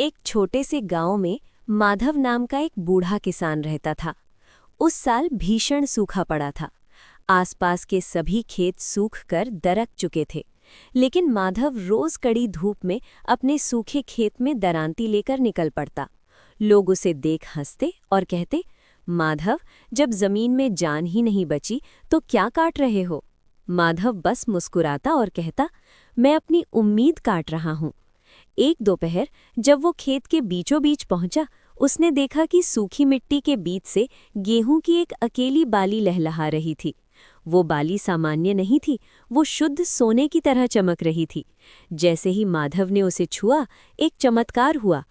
एक छोटे से गांव में माधव नाम का एक बूढ़ा किसान रहता था। उस साल भीषण सूखा पड़ा था। आसपास के सभी खेत सूखकर दरक चुके थे, लेकिन माधव रोज कड़ी धूप में अपने सूखे खेत में दरांती लेकर निकल पड़ता। लोग उसे देख हंसते और कहते, माधव, जब जमीन में जान ही नहीं बची तो क्या काट रहे हो? माधव बस मुस्कुराता और कहता, मैं अपनी उम्मीद काट रहा हूं। एक दोपहर जब वो खेत के बीचों बीच पहुंचा, उसने देखा कि सूखी मिट्टी के बीच से गेहूं की एक अकेली बाली लहलहा रही थी। वो बाली सामान्य नहीं थी, वो शुद्ध सोने की तरह चमक रही थी। जैसे ही माधव ने उसे छुआ, एक चमत्कार हुआ।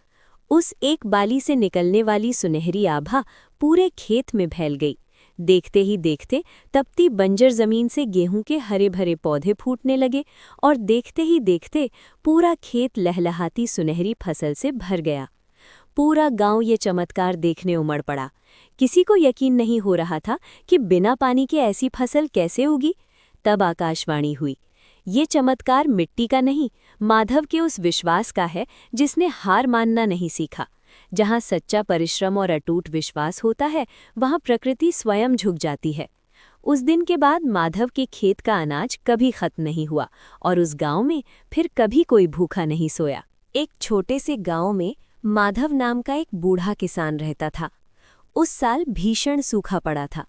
उस एक बाली से निकलने वाली सुनहरी आभा पूरे खेत में फैल गई। देखते ही देखते तपती बंजर जमीन से गेहूं के हरे भरे पौधे फूटने लगे और देखते ही देखते पूरा खेत लहलहाती सुनहरी फसल से भर गया। पूरा गांव ये चमत्कार देखने उमड़ पड़ा। किसी को यकीन नहीं हो रहा था कि बिना पानी के ऐसी फसल कैसे उगी। तब आकाशवाणी हुई। ये चमत्कार मिट्टी का नहीं, माधव के उस विश्वास का है जिसने हार मानना नहीं सीखा। जहाँ सच्चा परिश्रम और अटूट विश्वास होता है, वहाँ प्रकृति स्वयं झुक जाती है। उस दिन के बाद माधव के खेत का अनाज कभी खत्म नहीं हुआ और उस गांव में फिर कभी कोई भूखा नहीं सोया। एक छोटे से गांव में माधव नाम का एक बूढ़ा किसान रहता था। उस साल भीषण सूखा पड़ा था।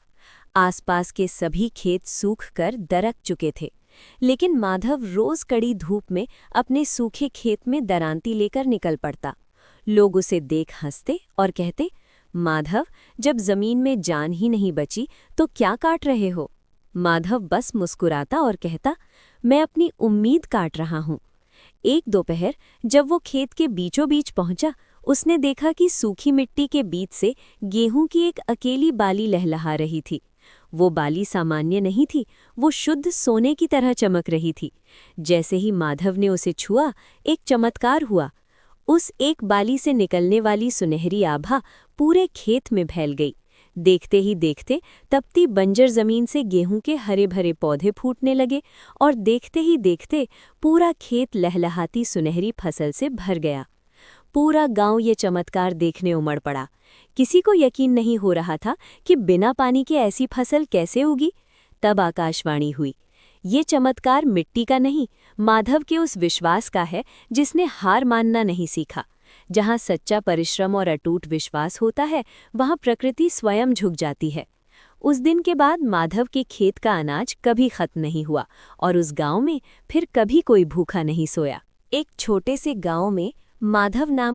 आसपास के सभी खेत सूखकर दरक चुके थे, लेकिन माधव रोज कड़ी धूप में अपने सूखे खेत में दरांती लेकर निकल पड़ता। लोग उसे देख हंसते और कहते, माधव, जब जमीन में जान ही नहीं बची तो क्या काट रहे हो? माधव बस मुस्कुराता और कहता, मैं अपनी उम्मीद काट रहा हूं। एक दोपहर जब वो खेत के बीचों बीच पहुंचा, उसने देखा कि सूखी मिट्टी के बीच से गेहूं की एक अकेली बाली लहलहा रही थी। वो बाली सामान्य नहीं थी, वो शुद्ध सोने की तरह चमक रही थी। जैसे ही माधव ने उसे छुआ, एक चमत्कार हुआ। उस एक बाली से निकलने वाली सुनहरी आभा पूरे खेत में फैल गई। देखते ही देखते तपती बंजर जमीन से गेहूं के हरे भरे पौधे फूटने लगे और देखते ही देखते पूरा खेत लहलहाती सुनहरी फसल से भर गया। पूरा गांव ये चमत्कार देखने उमड़ पड़ा। किसी को यकीन नहीं हो रहा था कि बिना पानी के ऐसी फसल कैसे उगी। तब आकाशवाणी हुई। ये चमत्कार मिट्टी का नहीं, माधव के उस विश्वास का है जिसने हार मानना नहीं सीखा। जहाँ सच्चा परिश्रम और अटूट विश्वास होता है, वहाँ प्रकृति स्वयं झुक जाती है। उस दिन के बाद माधव के खेत का अनाज कभी खत्म नहीं हुआ और उस गांव में फिर कभी कोई भूखा नहीं सोया। एक छोटे से गांव में माधव नाम